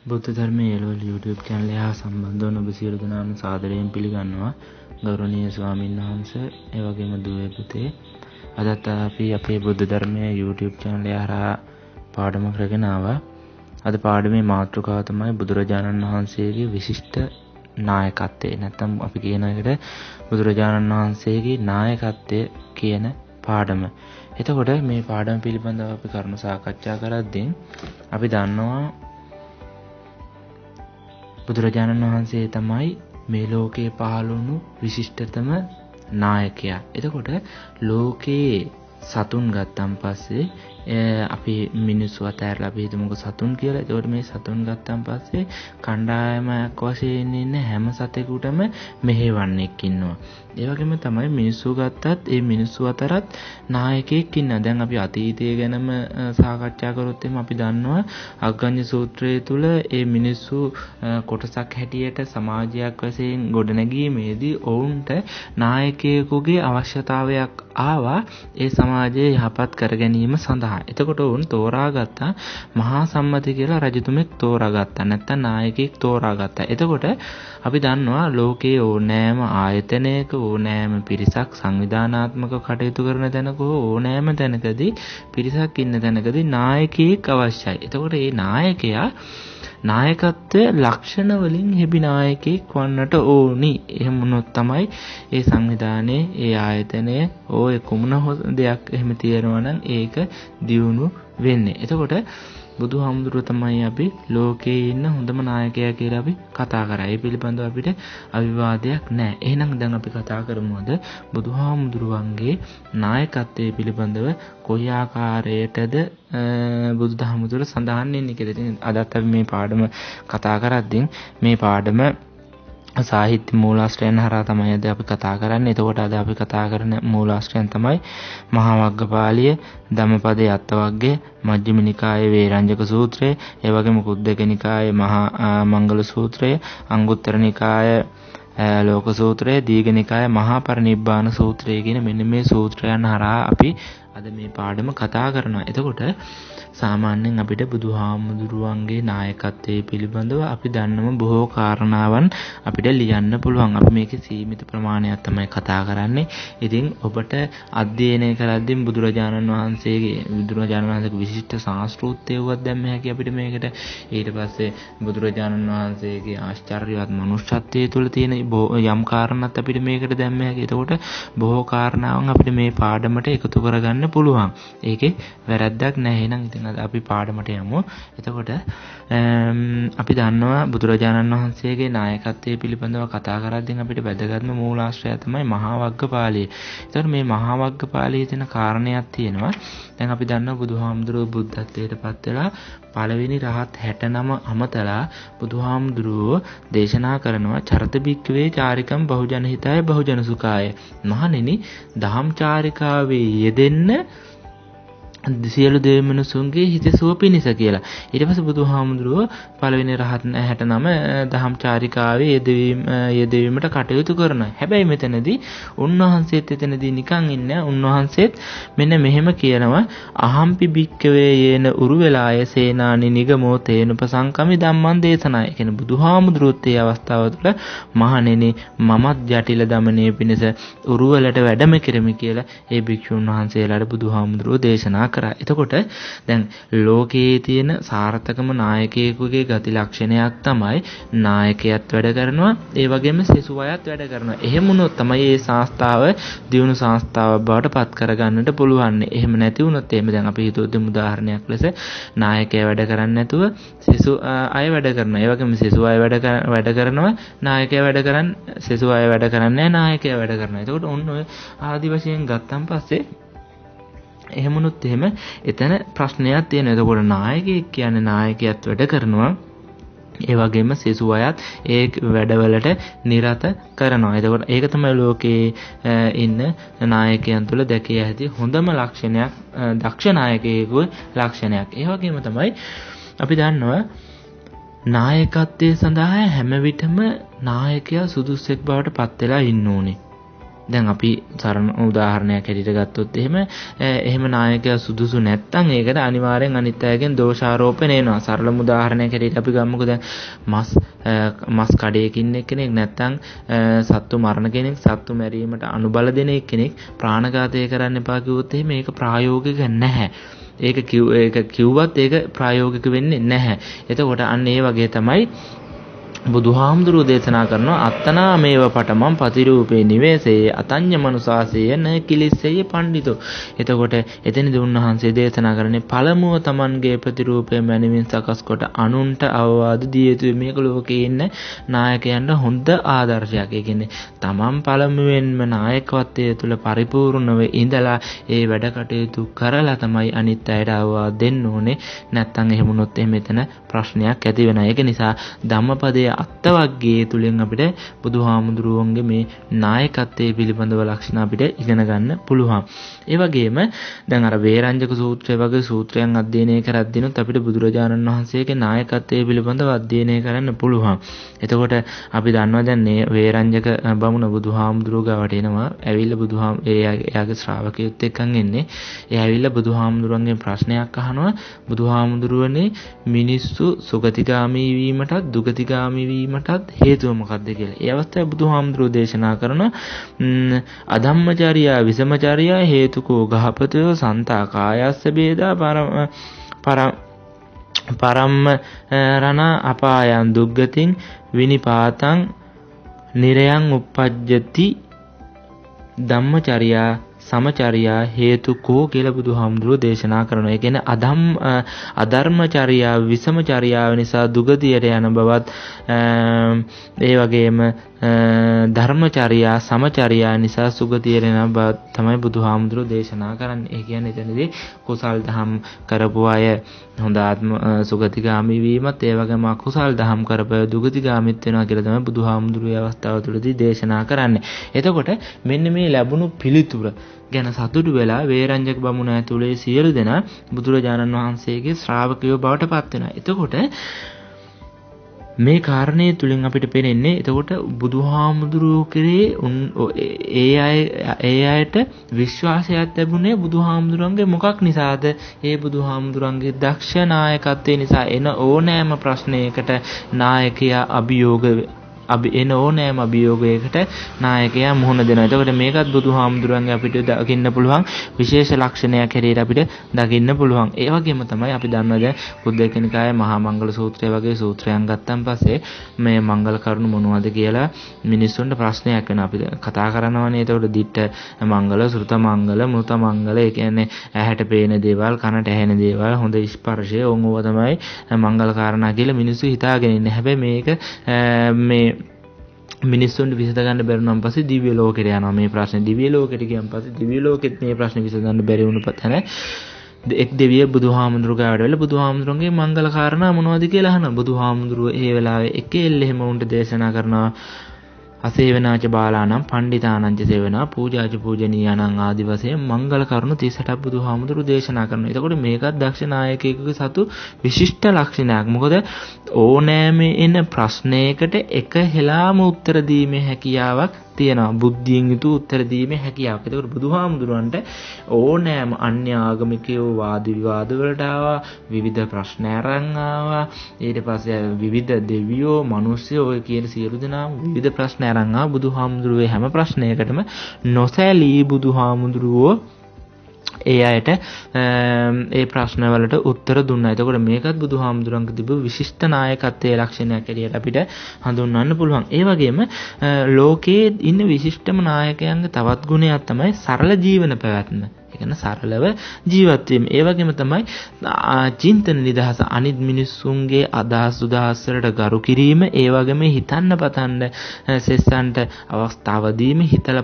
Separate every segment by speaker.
Speaker 1: බුද්ධ ධර්මයේ එළවලු YouTube channel එක හා සම්බන්ධ වන ඔබ සියලු දෙනාම සාදරයෙන් පිළිගන්නවා. ගෞරවනීය ස්වාමීන් වහන්සේ, ඒ වගේම දුවේ පුතේ. අදත් අපි අපේ බුද්ධ ධර්මයේ YouTube channel එක හරහා පාඩමක් රැගෙන ආවා. අද පාඩමේ මාතෘකාව තමයි බුදුරජාණන් වහන්සේගේ විශිෂ්ට නායකත්වය. නැත්නම් අපි කියන එකට බුදුරජාණන් වහන්සේගේ නායකත්වය කියන පාඩම. එතකොට මේ පාඩම පිළිබඳව අපි කරුණු සාකච්ඡා කරද්දී අපි දන්නවා බුදුරජාණන් වහන්සේ තමයි මේ ලෝකේ පහළ වුණු විශිෂ්ටතම නායකයා. එතකොට ලෝකේ සතුන් ගත්තන් පස්සේ අපි මිනිස්සු අතහැරලා අපි හිතමුකෝ සතුන් කියලා. ඒකට මේ සතුන් ගත්තන් පස්සේ කණ්ඩායමක් වශයෙන් ඉන්න හැම සතෙකුටම මෙහෙවන්නෙක් ඉන්නවා. ඒ වගේම තමයි මිනිස්සු ගත්තත් ඒ මිනිස්සු අතරත් නායකයෙක් ඉන්නවා. දැන් අපි අතීතය ගැනම සාකච්ඡා කරොත් අපි දන්නවා අග්ගඤ්ඤ සූත්‍රයේ තුල ඒ මිනිස්සු කොටසක් හැටියට සමාජයක් වශයෙන් ගොඩනැගීමේදී ඔවුන්ට නායකයෙකුගේ අවශ්‍යතාවයක් ආවා ඒ සමාජය යහපත් කර ගැනීම සඳහා. එතකොට වුන් තෝරාගත්තා මහා සම්මති කියලා රජතුමෙක් තෝරාගත්තා. නැත්තම් නායකයෙක් තෝරාගත්තා. එතකොට අපි දන්නවා ලෝකයේ ඕනෑම ආයතනයක ඕනෑම පිරිසක් සංවිධානාත්මක කටයුතු කරන තැනක ඕනෑම තැනකදී පිරිසක් ඉන්න තැනකදී නායකයෙක් අවශ්‍යයි. එතකොට මේ නායකයා නායකත්වයේ ලක්ෂණ වලින් හිබි නායකයෙක් වන්නට ඕනි. එහෙම වුණොත් තමයි ඒ සංවිධානයේ ඒ ආයතනය ඕය කුමන දෙයක් එහෙම තියෙනවා නම් ඒක දියුණු වෙන්නේ. එතකොට බුදුහාමුදුරුවෝ තමයි අපි ලෝකේ ඉන්න හොඳම නායකයා කියලා අපි කතා කරා. ඒ පිළිබඳව අපිට අවිවාදයක් නැහැ. එහෙනම් දැන් අපි කතා කරමු අද බුදුහාමුදුරුවන්ගේ නායකත්වයේ පිළිබඳව කොයි ආකාරයටද බුදුදහම තුළ සඳහන් වෙන්නේ කියලා. ඉතින් අදත් අපි මේ පාඩම කතා කරද්දී මේ පාඩම සාහිත්‍ය මූලාශ්‍රයන් හරහා තමයි අද අපි කතා කරන්නේ. එතකොට අද අපි කතා කරන මූලාශ්‍රයන් තමයි මහා වග්ගපාලිය, ධම්මපදයේ අට්ඨවග්ගය, මජ්ක්‍ධිම නිකායේ වේරංජක සූත්‍රය, ඒ වගේම කුද්දක නිකායේ මහා මංගල සූත්‍රය, අංගුත්තර නිකායේ ලෝක සූත්‍රය, දීඝ නිකායේ මහා පරිනිබ්බාන සූත්‍රය කියන මෙන්න මේ සූත්‍රයන් හරහා අපි අද මේ පාඩම කතා කරනවා. එතකොට සාමාන්‍යයෙන් අපිට බුදුහාමුදුරුවන්ගේ නායකත්වයේ පිළිබඳව අපි දන්නම බොහෝ කාරණාවන් අපිට ලියන්න පුළුවන්. අපි මේකේ සීමිත ප්‍රමාණයක් තමයි කතා කරන්නේ. ඉතින් ඔබට අධ්‍යයනය කරද්දී බුදුරජාණන් වහන්සේගේ විශිෂ්ට සංස්කෘතියවත් දැම්ම හැකි අපිට මේකට. ඊට පස්සේ බුදුරජාණන් වහන්සේගේ ආශ්චර්යවත් මනුෂ්‍යත්වයේ තුල තියෙන යම් කාරණාත් අපිට මේකට දැම්ම හැකි. එතකොට බොහෝ කාරණාවන් අපිට මේ පාඩමට එකතු කරගන්න පුළුවන්. ඒකේ වැරැද්දක් නැහැ. එහෙනම් ඉතින් අද අපි පාඩමට යමු. එතකොට අපි දන්නවා බුදුරජාණන් වහන්සේගේ නායකත්වයේ පිළිබඳව කතා කරද්දී අපිට වැදගත්ම මූලාශ්‍රය තමයි මහා වග්ගපාලිය. එතකොට මේ මහා වග්ගපාලියේ තියෙන කාරණයක් තියෙනවා. දැන් අපි දන්නවා බුදුහාමුදුරුවෝ බුද්ධත්වයට පත් වෙලා පළවෙනි රහත් 69 අමතලා බුදුහාමුදුරුවෝ දේශනා කරනවා චරත භික්ඛවේ චාරිකම් බහුජන හිතාය බහුජන සුඛාය. මහණෙනි දහම් චාරිකාවේ යෙදෙන්න සියලු දෙවි මිනිසුන්ගේ හිතසුව පිණිස කියලා. ඊට පස්සේ බුදුහාමුදුරුවෝ පළවෙනි රහත් 69 දහම් චාරිකාවේ යෙදවීමට කටයුතු කරනවා. හැබැයි මෙතනදී උන්වහන්සේත් එතනදී නිකන් ඉන්නේ. උන්වහන්සේත් මෙන්න මෙහෙම කියනවා අහම්පි භික්ඛවේ යේන උරුවෙලාය සේනානි නිගමෝ තේනුපසංකමි ධම්මං දේශනාය. කියන්නේ බුදුහාමුදුරුවෝත් ඒ අවස්ථාව තුළ මහණෙනි මමත් ජටිල දමනයේ පිණිස උරුවලට වැඩම කෙරෙමි කියලා ඒ භික්ෂුන් වහන්සේලාට බුදුහාමුදුරුවෝ දේශනා කරා. එතකොට දැන් ලෝකයේ තියෙන සාර්ථකම නායකයෙකුගේ ගති ලක්ෂණයක් තමයි නායකයත් වැඩ කරනවා, ඒ වගේම සෙසු අයත් වැඩ කරනවා. එහෙම වුණොත් තමයි මේ සංස්ථාව දියුණු සංස්ථාවක් බවට පත් කරගන්නට පුළුවන්. එහෙම නැති වුණොත් එහෙම දැන් අපි හිතුවොත් උදාහරණයක් ලෙස නායකයා වැඩ කරන්නේ නැතුව සෙසු අය වැඩ කරනවා. ඒ වගේම සෙසු අය වැඩ කරනවා, නායකයා වැඩ කරන්නේ සෙසු අය වැඩ කරන්නේ නායකයා වැඩ කරනවා. එතකොට ඔන්න ඔය ආදි වශයෙන් ගත්තන් පස්සේ එහෙමනොත් එහෙම එතන ප්‍රශ්නයක් තියෙනවා. එතකොට නායකයෙක් කියන්නේ නායකයත් වැඩ කරනවා, ඒ වගේම සෙසු අයත් ඒ වැඩවලට නිරත කරනවා. එතකොට ඒක තමයි ලෝකයේ ඉන්න නායකයන් තුළ දැකිය හැකි හොඳම ලක්ෂණයක්, දක්ෂ නායකයෙකුගේ ලක්ෂණයක්. ඒ වගේම තමයි අපි දන්නවා නායකත්වයේ සඳහා හැම විටම නායකයා සුදුස්සෙක් බවට පත් වෙලා ඉන්න ඕනේ. දැන් අපි සරණ උදාහරණයක් හැටියට ගත්තොත් එහෙම නායකයා සුදුසු නැත්නම් ඒකට අනිවාර්යෙන් අනිත් අයගෙන් දෝෂාරෝපණ එනවා. සරලම උදාහරණයක් හැටියට අපි ගමුකෝ දැන් මස් කඩේක ඉන්න කෙනෙක් නැත්නම් සත්තු මරණ කෙනෙක්, සත්තු මැරීමට අනුබල දෙන කෙනෙක් ප්‍රාණඝාතය කරන්න එපා කිව්වොත් එහෙම ඒක ප්‍රායෝගික නැහැ. ඒක කිව්වත් ඒක ප්‍රායෝගික වෙන්නේ නැහැ. එතකොට අන්න ඒ වගේ තමයි බුදුහාමුදුරුවෝ දේශනා කරනවා අත්තනා මේව පටමම් පතිරූපේ නිවේසේ අතඤ්ඤ මනුසාසේය න කිලිස්සෙය පණ්ඩිතෝ. එතකොට එතනදී උන්වහන්සේ දේශනා කරන්නේ පළමුව Tamanගේ ප්‍රතිරූපය මැනවින් සකස් කොට අනුන්ට අවවාද දිය යුතුයි. මේක ලෝකේ ඉන්න නායකයන්ට හොඳ ආදර්ශයක්. ඒ කියන්නේ Taman පළමුවෙන්ම නායකත්වයේ තුල පරිපූර්ණව ඉඳලා ඒ වැඩ කටයුතු කරලා තමයි අනිත් අයට අවවාද දෙන්න ඕනේ. නැත්තම් එහෙම වුණොත් මෙතන ප්‍රශ්නයක් ඇති වෙනවා. ඒක නිසා ධම්මපදයේ අත්වග්ගයේ තුලින් අපිට බුදුහාමුදුරුවන්ගේ මේ නායකත්වයේ පිළිබඳව ලක්ෂණ අපිට ඉගෙන ගන්න පුළුවන්. ඒ වගේම දැන් අර වේරංජක සූත්‍රය වගේ සූත්‍රයන් අධ්‍යයනය කරද්දීනොත් අපිට බුදුරජාණන් වහන්සේගේ නායකත්වයේ පිළිබඳව අධ්‍යයනය කරන්න පුළුවන්. එතකොට අපි දන්නවා දැන් මේ වේරංජක බමුණ බුදුහාමුදුරුවෝ ගාවට එනවා. ඇවිල්ලා එයාගේ ශ්‍රාවකයොත් එක්කන් එන්නේ. එයා ඇවිල්ලා බුදුහාමුදුරුවන්ගෙන් ප්‍රශ්නයක් අහනවා. බුදුහාමුදුරුවනේ මිනිස්සු සුගතිගාමී වීමටත් දුගතිගාමී වීමටත් හේතුව මොකක්ද කියලා. ඒ අවස්ථාවේ බුදුහාමුදුරුවෝ දේශනා කරන අධම්මචර්යා විසමචර්යා හේතුකෝ ගහපතයෝ සන්තා කායස්ස බේදා පරම්ම රණ අපායන් දුග්ගතින් විනිපාතං නිරයන් උප්පජ්ජති ධම්මචර්යා සමචර්යා හේතුකෝ කියලා බුදුහාමුදුරුවෝ දේශනා කරනවා. ඒ කියන්නේ අධර්මචර්යා විසමචර්යාව නිසා දුගතියට යන බවත් ඒ වගේම ධර්මචර්යා සමචර්යා නිසා සුගතියට යන බව තමයි බුදුහාමුදුරුවෝ දේශනා කරන්නේ. ඒ කියන්නේ එතනදී කුසල් දහම් කරපු අය හොඳ ආත්ම සුගතිගාමී වීමත් ඒ වගේම අකුසල් දහම් කරපු අය දුගතිගාමීත් වෙනවා කියලා තමයි බුදුහාමුදුරුවෝ මේ අවස්ථාව තුළදී දේශනා කරන්නේ. එතකොට මෙන්න මේ ලැබුණු පිළිතුර ගැන සතුටු වෙලා වේරංජක බමුණ ඇතුළේ සියලු දෙනා බුදුරජාණන් වහන්සේගේ ශ්‍රාවකයෝ බවට පත් වෙනවා. එතකොට මේ කාරණේ තුලින් අපිට පේන්නේ එතකොට බුදුහාමුදුරුවෝ කෙරේ ඒ අයට විශ්වාසයක් ලැබුණේ බුදුහාමුදුරන්ගේ මොකක් නිසාද? ඒ බුදුහාමුදුරන්ගේ දක්ෂ නායකත්වය නිසා. එන ඕනෑම ප්‍රශ්නයකට නායකයා එන ඕනෑම අභියෝගයකට නායකයා මුහුණ දෙනවා. එතකොට මේකත් බුදුහාමුදුරන්ගේ අපිට දකින්න පුළුවන් විශේෂ ලක්ෂණයක් හැටියට අපිට දකින්න පුළුවන්. ඒ වගේම තමයි අපි දන්නවා දැන් බුද්ධ කෙනිකායේ මහා මංගල සූත්‍රය වගේ සූත්‍රයන් ගත්තන් පස්සේ මේ මංගල කරුණු මොනවද කියලා මිනිස්සුන්ට ප්‍රශ්නයක් වෙනවා. අපි කතා කරනවානේ. එතකොට දිට්ඨ මංගල, ශ්‍රුත මංගල, මෘත මංගල, ඒ කියන්නේ ඇහැට පේන දේවල්, කනට ඇහෙන දේවල්, හොඳ ස්පර්ශය, ඕවා තමයි මංගල කාරණා කියලා මිනිස්සු හිතාගෙන ඉන්නේ. හැබැයි මේක මේ මිනිස්සුන්ට විසඳගන්න බැරි නම් පස්සේ දිව්‍ය ලෝකෙට යනවා මේ ප්‍රශ්නේ. දිව්‍ය ලෝකෙට ගියන් පස්සේ දිව්‍ය ලෝකෙත් මේ ප්‍රශ්නේ විසඳගන්න බැරි වුණ පතන එක් දෙවියෙක් බුදුහාමුදුරුවෝ ගාවට වෙලා බුදුහාමුදුරන්ගේ මංගල කාරණා මොනවද කියලා අහනවා. බුදුහාමුදුරුවෝ ඒ වෙලාවේ එකෙල්ල එහෙම උන්ට දේශනා කරනවා. අසේවනාච බාලානම් පණ්ඩිතානංච සේවනා පූජාච පූජනීයානම් ආදි වශයෙන් මංගල කරුණු 38ක් බුදුහාමුදුරුවෝ දේශනා කරනවා. එතකොට මේකත් දක්ෂ නායකයෙකුගේ සතු විශිෂ්ට ලක්ෂණයක්. මොකද ඕනෑම එන ප්‍රශ්නයකට එක හෙලාම උත්තර දීමේ හැකියාවක් තියෙනවා. බුද්ධියෙන් යුතු උත්තර දීමේ හැකියාවක්. ඒකට බුදුහාමුදුරන්ට ඕනෑම අන්‍ය ආගමිකයෝ වාද විවාද වලට ආවා, විවිධ ප්‍රශ්න අරන් ආවා. ඊට පස්සේ විවිධ දෙවියෝ, මිනිස්සුયો ඔය කියන සියලු දෙනාම විවිධ ප්‍රශ්න අරන් ආවා. බුදුහාමුදුරුවෝ හැම ප්‍රශ්නයකටම නොසැලී බුදුහාමුදුරුවෝ ඒ අයට ඒ ප්‍රශ්න වලට උත්තර දුන්නා. එතකොට මේකත් බුදුහාමුදුරන්ගේ තිබු විශිෂ්ට නායකත්වයේ ලක්ෂණයක් ඇටියට අපිට හඳුන්වන්න පුළුවන්. ඒ වගේම ලෝකයේ ඉන්න විශිෂ්ටම නායකයන්ගේ තවත් ගුණයක් තමයි සරල ජීවන පැවැත්ම. ඒ කියන්නේ සරලව ජීවත් වීම. ඒ වගේම තමයි චින්තන නිදහස, අනිත් මිනිස්සුන්ගේ අදහස් උදහස් වලට ගරු කිරීම, ඒ වගේම හිතන්න පතන්න සෙස්සන්ට අවස්ථාව දීම, හිතලා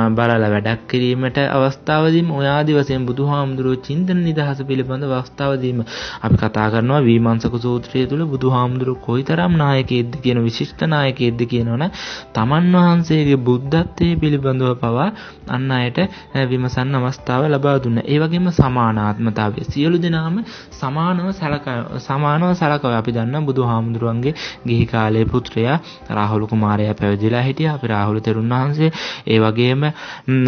Speaker 1: බලලා වැඩක් කිරීමට අවස්ථාව දීම, ඔය ආදි වශයෙන් බුදුහාමුදුරුවෝ චින්තන නිදහස පිළිබඳව අවස්ථාව දීම. අපි කතා කරනවා විමර්ශක සූත්‍රය තුල බුදුහාමුදුරුවෝ කොයිතරම් නායකයෙක්ද කියන විශිෂ්ට නායකයෙක්ද කියනවනේ තමන් වහන්සේගේ බුද්ධත්වයේ පිළිබඳව පවා අන්න අයට විමසන්න අවස්ථාව ලබා දුන්නා. ඒ වගේම සමානාත්මතාවය. සියලු දෙනාම සමානව සලකව අපි දන්නා බුදුහාමුදුරුවන්ගේ ගිහි කාලයේ පුත්‍රයා රාහුල කුමාරයා පැවිදිලා හිටියා. අපි රාහුල තෙරුන් වහන්සේ ඒ වගේම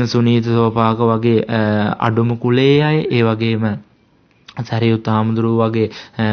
Speaker 1: සුනීත සෝපාක වගේ අඩුම කුලයේ අය, ඒ වගේම සරියුත් හාමුදුරුවෝ වගේ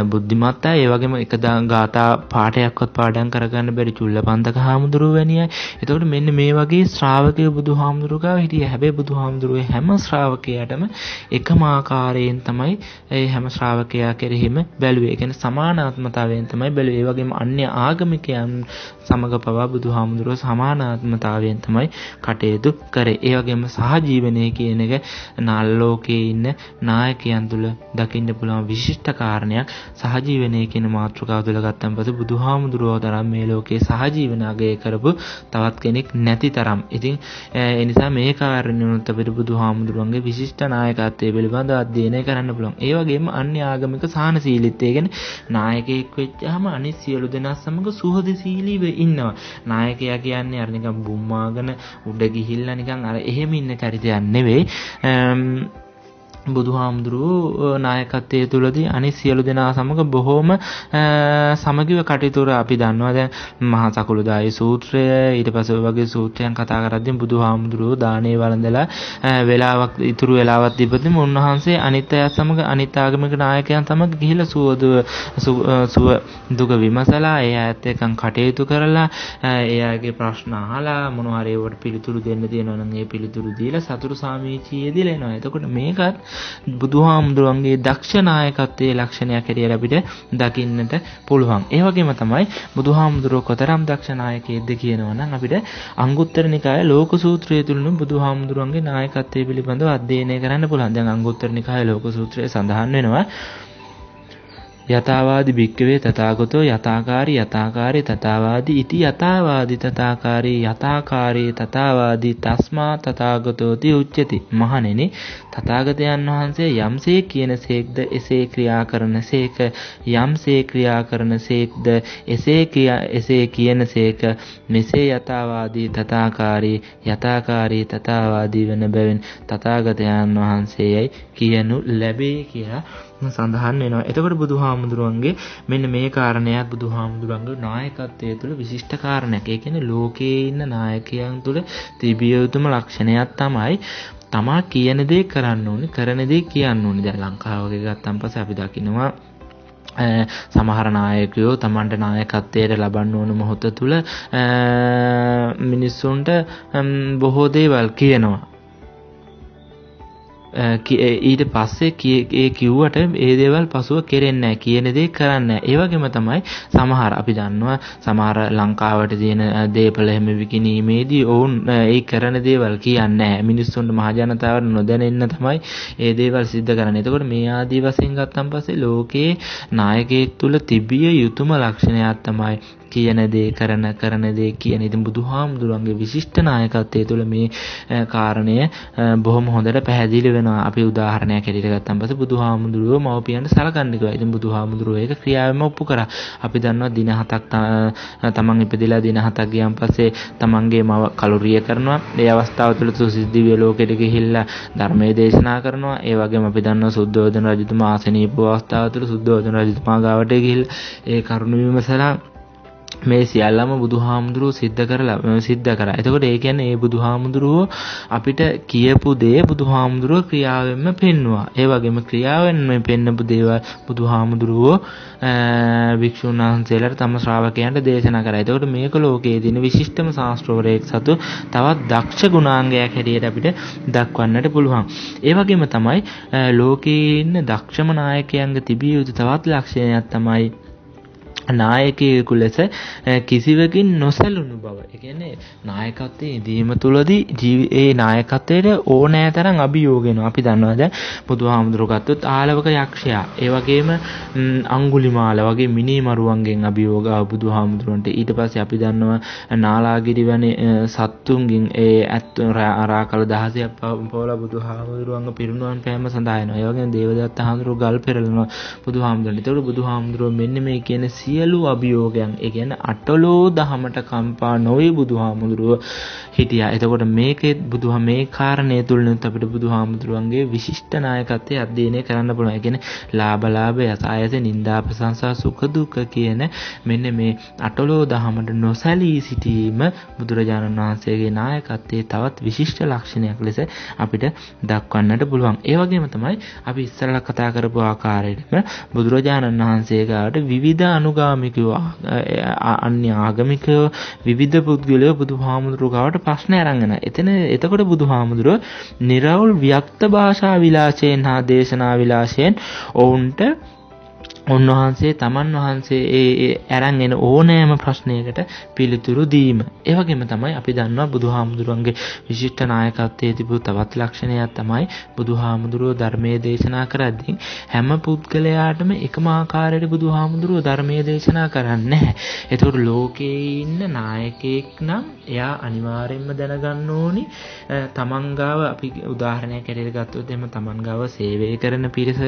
Speaker 1: බුද්ධිමත් අය, ඒ වගේම එක ගාථා පාඨයක්වත් පාඩම් කරගන්න බැරි චුල්ලපන්තක හාමුදුරුවෝ වැනි අය. එතකොට මෙන්න මේ වගේ ශ්‍රාවකයෝ බුදුහාමුදුරුවෝ ගාව හිටියේ. හැබැයි බුදුහාමුදුරුවෝ හැම ශ්‍රාවකයාටම එකම ආකාරයෙන් තමයි ඒ හැම ශ්‍රාවකයා කෙරෙහිම බැලුවේ. ඒ කියන්නේ සමානාත්මතාවයෙන් තමයි බැලුවේ. ඒ වගේම අන්‍ය ආගමිකයන් සමග පවා බුදුහාමුදුරුවෝ සමානාත්මතාවයෙන් තමයි කටයුතු කරේ. ඒ වගේම සහජීවනයේ කියන එක නාලෝකයේ ඉන්න නායකයන් තුළ දකින්න පුළුවන් විශිෂ්ට කාරණයක්. සහජීවනයේ කියන මාතෘකාව තුළ ගත්තන් පස්සේ බුදුහාමුදුරුවෝ තරම් මේ ලෝකේ සහජීවන අගය කරපු තවත් කෙනෙක් නැති තරම්. ඉතින් ඒ නිසා මේ කාරණේනොත් අපිට බුදුහාමුදුරුවන්ගේ විශිෂ්ට නායකත්වයේ පිළිබඳව අධ්‍යයනය කරන්න පුළුවන්. ඒ වගේම අන්‍ය ආගමික සහනශීලීත්වය කියන්නේ නායකයෙක් වෙච්චාම අනිත් සියලු දෙනා සමග සුහදශීලීව ඉන්නවා. නායකයා කියන්නේ අර නිකන් බුම්මාගෙන උඩ ගිහිල්ලා නිකන් අර එහෙම ඉන්න චරිතයක් නෙවෙයි. බුදුහාමුදුරුවෝ නායකත්වයේ තුලදී අනිත් සියලු දෙනා සමග බොහෝම සමගිව කටයුතු අපි දන්නවා. දැන් මහා සකුළුදායි සූත්‍රය, ඊට පස්සේ වගේ සූත්‍රයන් කතා කරද්දී බුදුහාමුදුරුවෝ දානේ වළඳලා වෙලාවක් ඉතුරු වෙලාවක් තිබෙද්දී උන්වහන්සේ අනිත් අය සමග අනිත් ආගමික නායකයන් සමග ගිහිලා සුව දුක විමසලා ඒ අයත් එක්ක කටයුතු කරලා ඒ අයගේ ප්‍රශ්න අහලා මොනවා හරි ඒවට පිළිතුරු දෙන්න තියෙනවා නම් ඒ පිළිතුරු දීලා සතුරු සාමීචියේ දීලා එනවා. එතකොට මේකත් බුදුහාමුදුරන්ගේ දක්ෂ නායකත්වයේ ලක්ෂණයක් හැටියට අපිට දකින්නට පුළුවන්. ඒ වගේම තමයි බුදුහාමුදුරුවෝ කොතරම් දක්ෂ නායකයෙක්ද කියනවා නම් අපිට අංගුත්තර නිකායේ ලෝක සූත්‍රය තුලන බුදුහාමුදුරන්ගේ නායකත්වය පිළිබඳව අධ්‍යයනය කරන්න පුළුවන්. දැන් අංගුත්තර නිකායේ ලෝක සූත්‍රයේ සඳහන් වෙනවා යතාවාදි භික්කවේ තථාගතෝ යතාකාරී යතාකාරී තථාවාදි ඉති යතාවාදි තථාකාරී යතාකාරී තථාවාදි තස්මා තථාගතෝති උච්චති. මහණෙනි, තථාගතයන් වහන්සේ යම්සේ කියනසේක්ද එසේ ක්‍රියා කරනසේක, යම්සේ ක්‍රියා කරනසේක්ද එසේ කියනසේක. මෙසේ යතාවාදී තථාකාරී යතාකාරී තථාවාදී වෙන බැවින් තථාගතයන් වහන්සේයයි කියනු ලැබේ කියලා සඳහන් වෙනවා. එතකොට බුදුහාමුදුරුවන්ගේ මෙන්න මේ කාරණයක් බුදුහාමුදුරුවන්ගේ නායකත්වයේ තුල විශිෂ්ට කාරණයක්. ඒ කියන්නේ ලෝකයේ ඉන්න නායකයන් තුල තිබිය යුතුම ලක්ෂණයක් තමයි තමා කියන දේ කරන්න ඕනේ, කරන දේ කියන්න ඕනේ. දැන් ලංකාව වගේ ගත්තන් පස්සේ අපි දකිනවා සමහර නායකයෝ තමන්ට නායකත්වයට ලබන්න ඕන මොහොත තුල මිනිස්සුන්ට බොහෝ දේවල් කියනවා. ඊට පස්සේ ඒ කිව්වට ඒ දේවල් පසුව කෙරෙන්නේ නැහැ, කියන දේ කරන්නේ නැහැ. ඒ වගේම තමයි සමහර අපි දන්නවා සමහර ලංකාවට තියෙන දේපල හැම විකිණීමේදී ඔවුන් ඒ කරන දේවල් කියන්නේ නැහැ. මිනිස්සුන්ට මහ ජනතාවට නොදැනෙන්න තමයි ඒ දේවල් සිද්ධ කරන්නේ. එතකොට මේ ආදී වශයෙන් ගත්තන් පස්සේ ලෝකේ නායකයෙක් තුල තිබිය යුතුම ලක්ෂණයක් තමයි කියන දේ කරන දේ කියන. ඉතින් බුදුහාමුදුරන්ගේ විශිෂ්ට නායකත්වයේ තුල මේ කාරණය බොහොම හොඳට පැහැදිලි වෙනවා. අපි උදාහරණයක් හැටියට ගත්තන් පස්සේ බුදුහාමුදුරුවෝ මව්පියන්ට සලකන්නේ කිව්වා. ඉතින් බුදුහාමුදුරුවෝ ඒක ක්‍රියාවෙම ඔප්පු කරා. අපි දන්නවා දින 7ක් තමන් ඉපදිලා දින 7ක් ගියන් පස්සේ තමන්ගේ මව කලුරිය කරනවා. ඒ අවස්ථාව තුළ සුසිද්ධිවිය ලෝකෙට ගිහිල්ලා ධර්මයේ දේශනා කරනවා. ඒ වගේම අපි දන්නවා සුද්ධෝදන රජතුමා ආසනීප අවස්ථාව තුළ සුද්ධෝදන රජතුමා ගාවට ගිහිල්ලා ඒ කරුණ විමසලා මේ සියල්ලම බුදුහාමුදුරුවෝ සිද්ධ කරා. එතකොට ඒ කියන්නේ ඒ බුදුහාමුදුරුවෝ අපිට කියපු දේ බුදුහාමුදුරුවෝ ක්‍රියාවෙන්ම පෙන්වුවා. ඒ වගේම ක්‍රියාවෙන්ම පෙන්නපු දේවල් බුදුහාමුදුරුවෝ භික්ෂුන් වහන්සේලාට තම ශ්‍රාවකයන්ට දේශනා කරා. එතකොට මේක ලෝකයේ තියෙන විශිෂ්ටම ශාස්ත්‍රවරයෙක් සතු තවත් දක්ෂ ගුණාංගයක් හැටියට අපිට දක්වන්නට පුළුවන්. ඒ වගේම තමයි ලෝකයේ ඉන්න දක්ෂම නායකයන්ගේ තිබිය යුතු තවත් ලක්ෂණයක් තමයි නායකයෙකු ලෙස කිසිවකින් නොසැලුණු බව. ඒ කියන්නේ නායකත්වයේ ඉදීම තුළදී ඒ නායකත්වයට ඕනෑ තරම් අභියෝග වෙනවා. අපි දන්නවා දැන් බුදුහාමුදුරුවෝ ගත්තොත් ආලවක යක්ෂයා, ඒ වගේම අඟුලිමාල වගේ මිනිමරුවන්ගෙන් අභියෝග බුදුහාමුදුරුවන්ට. ඊට පස්සේ අපි දන්නවා නාලාගිරි වැනි සත්තුන්ගෙන් ඒ අරාකල 16ක් පවලා බුදුහාමුදුරුවන්ගේ පිරිනුවන් පෑම සඳහා එනවා. ඒ වගේම දේවදත්ත හාමුදුරුවෝ ගල් පෙරලනවා බුදුහාමුදුරුවන්ට. ඒතකොට බුදුහාමුදුරුවෝ මෙන්න මේ කියන සියලු අභියෝගයන් ඒ කියන්නේ අටලෝ දහමට කම්පා නොවේ බුදුහාමුදුරුව හිටියා. එතකොට මේකේ මේ කාරණේ තුලිනුත් අපිට බුදුහාමුදුරුවන්ගේ විශිෂ්ට නායකත්වයේ අධ්‍යයනය කරන්න පුළුවන්. ඒ කියන්නේ ලාභ යසායස නිന്ദා ප්‍රශංසා සුඛ දුක්ඛ කියන මෙන්න මේ අටලෝ දහමට නොසැලී සිටීම බුදුරජාණන් වහන්සේගේ නායකත්වයේ තවත් විශිෂ්ට ලක්ෂණයක් ලෙස අපිට දක්වන්නට පුළුවන්. ඒ වගේම තමයි අපි ඉස්සරලා කතා කරපු ආකාරයටම බුදුරජාණන් වහන්සේ ගාවට විවිධ අනුගාමිකයෝ අන්‍ය ආගමිකයෝ විවිධ පුද්ගලයෝ බුදුහාමුදුරුවෝ ගාවට ප්‍රශ්න අරන් එනවා. එතකොට බුදුහාමුදුරුවෝ නිර්වෘල් ව්‍යක්ත භාෂා විලාසයෙන් හා දේශනා විලාසයෙන් ඔවුන්ට උන්වහන්සේ තමන් වහන්සේ ඒ අරන් එන ඕනෑම ප්‍රශ්නයකට පිළිතුරු දීම. ඒ වගේම තමයි අපි දන්නවා බුදුහාමුදුරුවන්ගේ විශිෂ්ට නායකත්වයේ තිබූ තවත් ලක්ෂණයක් තමයි බුදුහාමුදුරුවෝ ධර්මයේ දේශනා කරද්දී හැම පුද්ගලයාටම එකම ආකාරයට බුදුහාමුදුරුවෝ ධර්මයේ දේශනා කරන්නේ නැහැ. ඒතකොට ලෝකයේ ඉන්න නායකයෙක් නම් එයා අනිවාර්යයෙන්ම දැනගන්න ඕනි තමන් ගාව අපි උදාහරණයක් ඇරෙලා ගත්තොත් එහෙම තමන් ගාව සේවය කරන පිරිස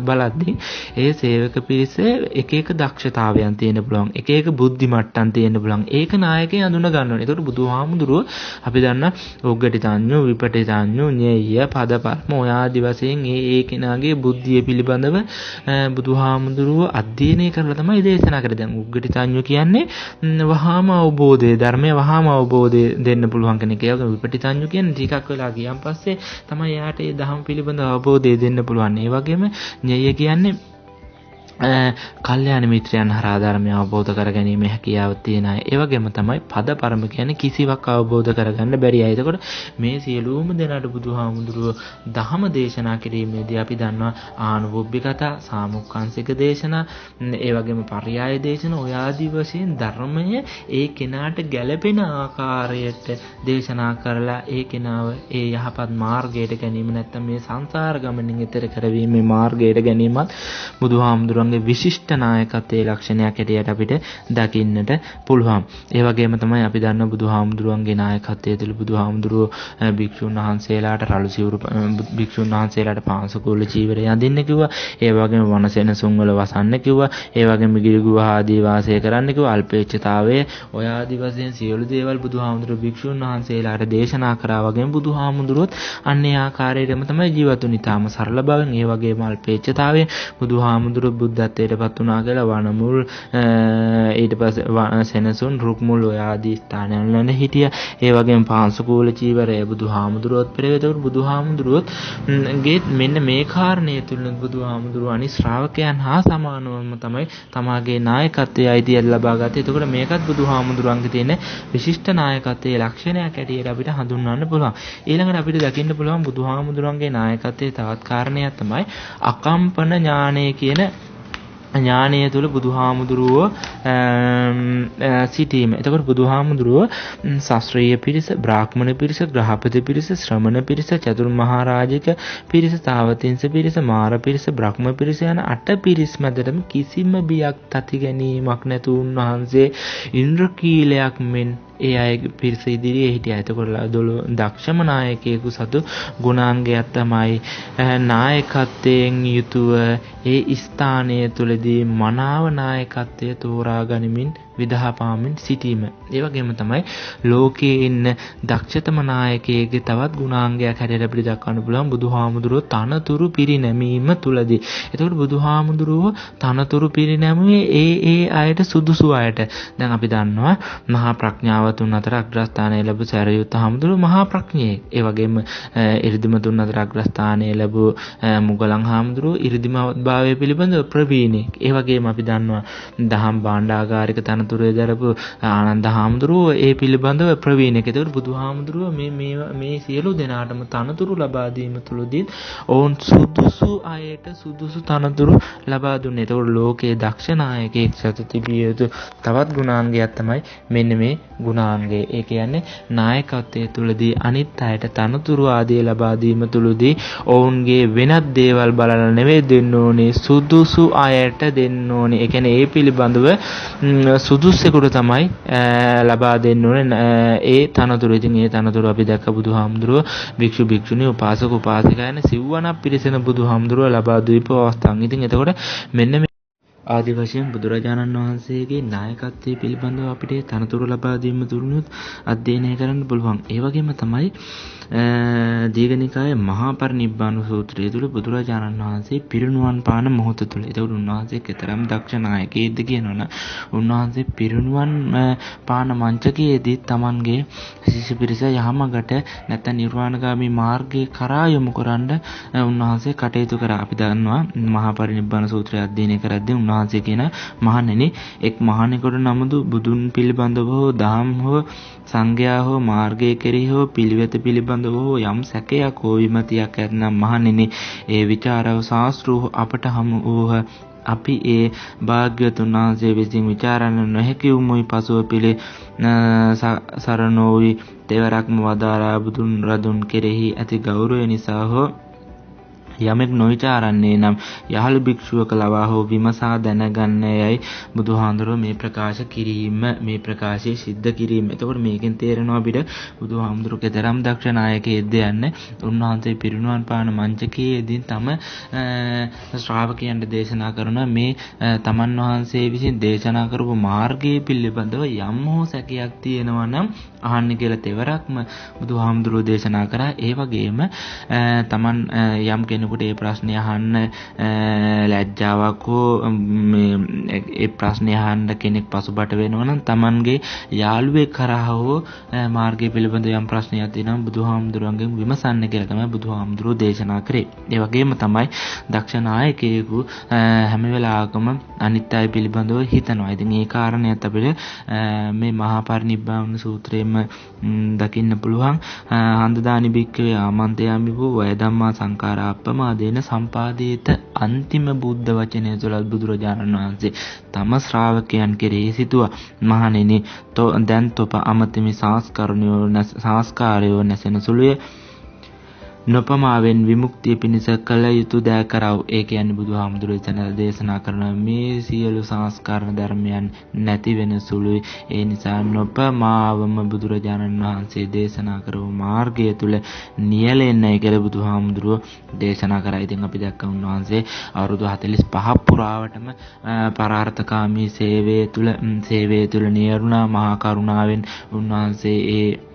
Speaker 1: බලද්දී ඒ සේවක පිරිස එක එක දක්ෂතාවයන් තියෙන්න පුළුවන්. එක එක බුද්ධි මට්ටම් තියෙන්න පුළුවන්. ඒක නායකයා අඳුන ගන්න ඕනේ. ඒකට බුදුහාමුදුරුවෝ අපි දන්නා උග්ගටිතඤ්ඤු විපටිතඤ්ඤු ඤෙය්‍ය පදපර්ම ඔය ආදි වශයෙන් ඒ කෙනාගේ බුද්ධිය පිළිබඳව බුදුහාමුදුරුවෝ අධ්‍යයනය කරලා තමයි දේශනා කරන්නේ. දැන් උග්ගටිතඤ්ඤු කියන්නේ වහාම අවබෝධය ධර්මය වහාම අවබෝධය දෙන්න පුළුවන් කෙනෙක්. ඒ වගේම විපටිතඤ්ඤු කියන්නේ ටිකක් වෙලා ගියන් පස්සේ තමයි යාට ඒ ධර්ම පිළිබඳව අවබෝධය දෙන්න පුළුවන්. ඒ වගේම ඤෙය්‍ය කියන්නේ කල්යාණ මිත්‍රයන් හරහා ධර්මය අවබෝධ කරගැනීමේ හැකියාව තියෙන අය. ඒ වගේම තමයි පද පරම කියන්නේ කිසිවක් අවබෝධ කරගන්න බැරි අය. එතකොට මේ සියලුම දෙනාට බුදුහාමුදුරුවෝ ධහම දේශනා කිරීමේදී අපි දන්නවා ආනුභුබ්බිකතා, සාමුක්ඛංශික දේශනා, ඒ වගේම පර්යාය දේශනා ඔය ආදී වශයෙන් ධර්මය ඒ කෙනාට ගැළපෙන ආකාරයට දේශනා කරලා ඒ කෙනාව ඒ යහපත් මාර්ගයට ගැනීම නැත්නම් මේ සංසාර ගමනින් එතර කරවීමේ මාර්ගයට ගැනීමත් බුදුහාමුදුරුවෝ විශිෂ්ට නායකත්වයේ ලක්ෂණයක් හැටියට අපිට දකින්නට පුළුවන්. ඒ වගේම තමයි අපි දන්න බුදුහාමුදුරුවන්ගේ නායකත්වයේ තුල බුදුහාමුදුරුවෝ භික්ෂුන් වහන්සේලාට රළු සිවුරු භික්ෂුන් වහන්සේලාට පාංශකූල චීවරය අඳින්න කිව්වා. ඒ වගේම වනසෙනසුන් වල වසන්න කිව්වා. ඒ වගේම ගිරිගුව ආදී වාසය කරන්න කිව්වා. අල්පේච්ඡතාවය ඔය ආදී වශයෙන් සියලු දේවල් බුදුහාමුදුරුවෝ භික්ෂුන් වහන්සේලාට දේශනා කරා. වගේම බුදුහාමුදුරුවොත් අන්නේ ආකාරයටම තමයි ජීවත් වුනේ. ඊටාම සරල බවෙන් ඒ වගේම අල්පේච්ඡතාවය බුදුහාමුදුරුවෝ බුද්ධත්වයට පත් වුණා කියලා වනමුල් ඊට පස්සේ සෙනසුන් රුක්මුල් ඔය ආදී ස්ථානවල නැන හිටියා. ඒ වගේම පාංශකූල චීවරය බුදුහාමුදුරුවොත් පෙරේතවරු බුදුහාමුදුරුවොත් ගේ මෙන්න මේ කාරණේ තුලින් බුදුහාමුදුරුවෝ අනි ශ්‍රාවකයන් හා සමානවම තමයි තමාගේ නායකත්වයේ අයිතිය ලබා ගත්තේ. එතකොට මේකත් බුදුහාමුදුරුවන්ගේ තියෙන විශිෂ්ට නායකත්වයේ ලක්ෂණයක් ඇටියට අපිට හඳුන්වන්න පුළුවන්. ඊළඟට අපිට දකින්න පුළුවන් බුදුහාමුදුරුවන්ගේ නායකත්වයේ තවත් කාරණයක් තමයි අකම්පන ඥානය කියන ඥානය තුළ බුදුහාමුදුරුවෝ සිටීම. එතකොට බුදුහාමුදුරුවෝ ශාස්ත්‍රීය පිරිස, බ්‍රාහ්මණ පිරිස, ග්‍රහපති පිරිස, ශ්‍රමණ පිරිස, චතුර්මහරජික පිරිස, තාවතින්ස පිරිස, මාර පිරිස, බ්‍රහ්ම පිරිස යන 8 පිරිස් මැදටම කිසිම බියක් තති ගැනීමක් නැතු උන්වහන්සේ ඉන්ද්‍රකීලයක් මෙන් ඒ අය පිරිස ඉදිරියේ හිටියා. එතකොට දක්ෂම නායකයෙකු සතු ගුණාංගයක් තමයි නායකත්වයෙන් යුතුව ඒ ස්ථානය තුලදී මනාව නායකත්වය තෝරා ගනිමින් විදහාපාමින් සිටීම. ඒ වගේම තමයි ලෝකයේ ඉන්න දක්ෂතම නායකයෙක්ගේ තවත් ගුණාංගයක් හැටියට අපිට දක්වන්න පුළුවන් බුදුහාමුදුරුවෝ තනතුරු පිරිනැමීම තුලදී. එතකොට බුදුහාමුදුරුවෝ තනතුරු පිරිනැමුවේ ඒ අයට සුදුසු අයට. දැන් අපි දන්නවා මහා ප්‍රඥාවතුන් අතර අග්‍රස්ථානය ලැබු සාරියුත් හාමුදුරුවෝ මහා ප්‍රඥයෙක්. ඒ වගේම ඉරිදිමතුන් අතර අග්‍රස්ථානය ලැබු මුගලන් හාමුදුරුවෝ ඉරිදිමත්භාවය පිළිබඳව ප්‍රවීණෙක්. ඒ වගේම අපි දන්නවා දහම් භාණ්ඩාගාරික තනතුරේ දරපු ආනන්ද හාමුදුරුවෝ ඒ පිළිබඳව ප්‍රවීණෙක්. ඒතකොට බුදුහාමුදුරුවෝ මේ සියලු දෙනාටම තනතුරු ලබා දීම තුළදී ඔවුන් සුදුසු අයට සුදුසු තනතුරු ලබා දුන්නේ. ඒතකොට ලෝකයේ දක්ෂ නායකයෙක් සතු තිබිය යුතු තවත් ගුණාංගයක් තමයි මෙන්න මේ ගුණාංගය. ඒ කියන්නේ නායකත්වයේ තුළදී අනිත් අයට තනතුරු ආදී ලබා දීම තුළදී ඔවුන්ගේ වෙනත් දේවල් බලලා නෙවෙයි දෙන්න ඕනේ, සුදුසු අයට දෙන්න ඕනේ. ඒ කියන්නේ ඒ පිළිබඳව සුදුස්සෙකුට තමයි ලබා දෙන්න ඕනේ ඒ තනතුර. ඉතින් ඒ තනතුර අපි දැක්ක බුදුහාමුදුරුවෝ භික්ෂු භික්ෂුණී උපාසක උපාසිකා යන සිව්වනක් පිරිසෙන බුදුහාමුදුරුවෝ ලබා දීපු අවස්ථාවක්. ඉතින් එතකොට මෙන්න ආදි වශයෙන් බුදුරජාණන් වහන්සේගේ නායකත්වයේ පිළිබඳව අපිට තනතුරු ලබා දීම තුරුනුත් අධ්‍යයනය කරන්න පුළුවන්. ඒ වගේම තමයි දීඝනිකායේ මහා පරිනිබ්බාන සූත්‍රය තුළ බුදුරජාණන් වහන්සේ පිරිනුවන් පාන මොහොත තුළ ඒතකොට උන්වහන්සේ කෙතරම් දක්ෂ නායකයෙක්ද කියනවනම් උන්වහන්සේ පිරිනුවන් පාන මංචකයේදී Tamanගේ ශිෂ්‍ය පිරිස යහමඟට නැත්නම් නිර්වාණගාමී මාර්ගයේ කරා යොමු කරන්න උන්වහන්සේ කටයුතු කරා. අපි දන්නවා මහා පරිනිබ්බාන සූත්‍රය අධ්‍යයනය කරද්දී උන්වහන්සේ කියන මහණෙනි එක් මහණෙකුට නමුදු බුදුන් පිළිබඳව හෝ දහම් හෝ සංඝයා හෝ මාර්ගය කෙරෙහි හෝ පිළිවෙත පිළිබඳව හෝ යම් සැකයක් හෝ විමතියක් ඇතනම් මහණෙනි ඒ විචාරව ශාස්ත්‍රූ අපට හමු වූහ. අපි ඒ භාග්‍යවතුන් වහන්සේ විසින් විචාරන්න නොහැකි වූමුයි පසුව පිළි සරණෝයි තෙවරක්ම වදාරා බුදුන් රදුන් කෙරෙහි ඇති ගෞරවය නිසා හෝ යමෙක් නොවිචාරන්නේ නම් යහළු භික්ෂුවක ලවා හෝ විමසා දැනගන්න යයි බුදුහාමුදුරුවෝ මේ ප්‍රකාශ කිරීම මේ ප්‍රකාශය සිද්ධ කිරීම. එතකොට මේකෙන් තේරෙනවා අපිට බුදුහාමුදුරුවෝ කෙතරම් දක්ෂ නායකයෙක්ද යන්නේ. උන්වහන්සේ පිරිනුවන් පාන මංචකයේදී තම ශ්‍රාවකයන්ට දේශනා කරන මේ තමන් වහන්සේ විසින් දේශනා කරපු මාර්ගයේ පිළිබඳව යම් හෝ සැකයක් තියෙනවා නම් අහන්න කියලා තෙවරක්ම බුදුහාමුදුරුවෝ දේශනා කරා. ඒ වගේම තමන් යම් කෙනෙකුට ඒ ප්‍රශ්නේ අහන්න ලැජ්ජාවක් හෝ ඒ ප්‍රශ්නේ අහන්න කෙනෙක් පසුබට වෙනවා නම් තමන්ගේ යාළුවෙක් කරා හෝ මාර්ගය පිළිබඳ යම් ප්‍රශ්නයක් තියෙනවා බුදුහාමුදුරුවන්ගෙන් විමසන්න කියලා තමයි බුදුහාමුදුරුවෝ දේශනා කරේ. ඒ වගේම තමයි දක්ෂ නායකයෙකු හැම වෙලාවකම අනිත් අය පිළිබඳව හිතනවා. ඉතින් ඒ කාරණේත් අපිට මේ මහා පරිනිබ්බාන සූත්‍රයේම දකින්න පුළුවන්. හන්දදානි බික්කවේ ආමන්ත්‍රයාමි වූ වය ධම්මා සංඛාරා අප්පමාදේන සම්පාදේත අන්තිම බුද්ධ වචනය තුළ බුදුරජාණන් වහන්සේ තම ශ්‍රාවකයන් කෙරෙහි සිතුවා. මහණෙනි දැන් තොප අමතමි සංස්කාරයෝ නැසෙන සුළුය. නොපමාවෙන් විමුක්තිය පිණිස කළ යුතු දෑ කරව. ඒ කියන්නේ බුදුහාමුදුරුවෝ දේශනා කරන මේ සියලු සංස්කාර ධර්මයන් නැති වෙන සුළුයි. ඒ නිසා නොපමාවම බුදුරජාණන් වහන්සේ දේශනා කරපු මාර්ගය තුල නියැලෙන්නයි කියලා බුදුහාමුදුරුවෝ දේශනා කරා. ඉතින් අපි දැක්ක උන්වහන්සේ අවුරුදු 45ක් පුරාවටම පරාර්ථකාමී සේවය තුල නියරුණා. මහා කරුණාවෙන් උන්වහන්සේ ඒ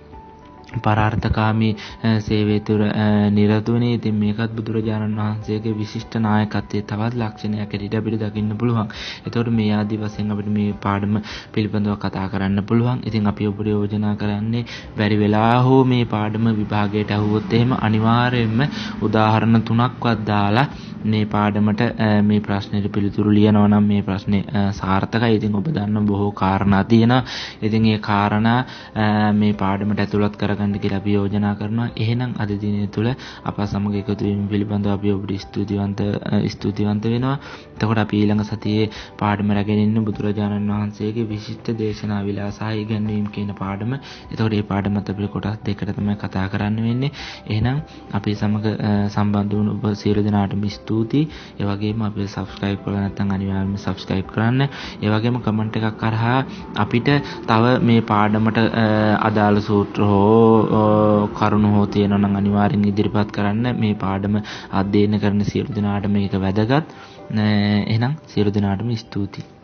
Speaker 1: පරාර්ථකාමී සේවය තුළ නිරතුනේ. ඉතින් මේකත් බුදුරජාණන් වහන්සේගේ විශිෂ්ට නායකත්වයේ තවත් ලක්ෂණයක් ඇටියට අපිට දකින්න පුළුවන්. ඒතකොට මේ ආදි වශයෙන් අපිට මේ පාඩම පිළිබඳව කතා කරන්න පුළුවන්. ඉතින් අපි ඔබට යෝජනා කරන්නේ බැරි වෙලා හෝ මේ පාඩම විභාගයට අහුවොත් එහෙම අනිවාර්යයෙන්ම උදාහරණ 3ක්වත් දාලා මේ පාඩමට මේ ප්‍රශ්නෙට පිළිතුරු ලියනවා නම් මේ ප්‍රශ්නේ සාර්ථකයි. ඉතින් ඔබ දන්න බොහෝ කාරණා තියෙනවා. ඉතින් ඒ කාරණා මේ පාඩමට ඇතුළත් කරගන්න කියලා අපි යෝජනා කරනවා. එහෙනම් අද දිනය තුල අප සමග එකතු වීම පිළිබඳව අපි ඔබට ස්තුතිවන්ත වෙනවා. එතකොට අපි ඊළඟ සතියේ පාඩම රැගෙන ඉන්න බුදුරජාණන් වහන්සේගේ විශිෂ්ට දේශනා විලාසය ඉගෙනීම කියන පාඩම. එතකොට මේ පාඩමත් අපිට කොටස් දෙකකට තමයි කතා කරන්න වෙන්නේ. එහෙනම් අපි සමග සම්බන්ධ වුණු ඔබ සියලු දෙනාටම ස්තුතියි. ඒ වගේම අපි subscribe කරලා නැත්නම් අනිවාර්යයෙන්ම subscribe කරන්න. ඒ වගේම comment එකක් කරහා අපිට තව මේ පාඩමට අදාළ සූත්‍ර හෝ කරුණු හෝ තියෙනවා නම් අනිවාර්යෙන් ඉදිරිපත් කරන්න. මේ පාඩම අධ්‍යයනය කරන සියලු දෙනාට මේක වැදගත්. එහෙනම් සියලු දෙනාටම ස්තුතියි.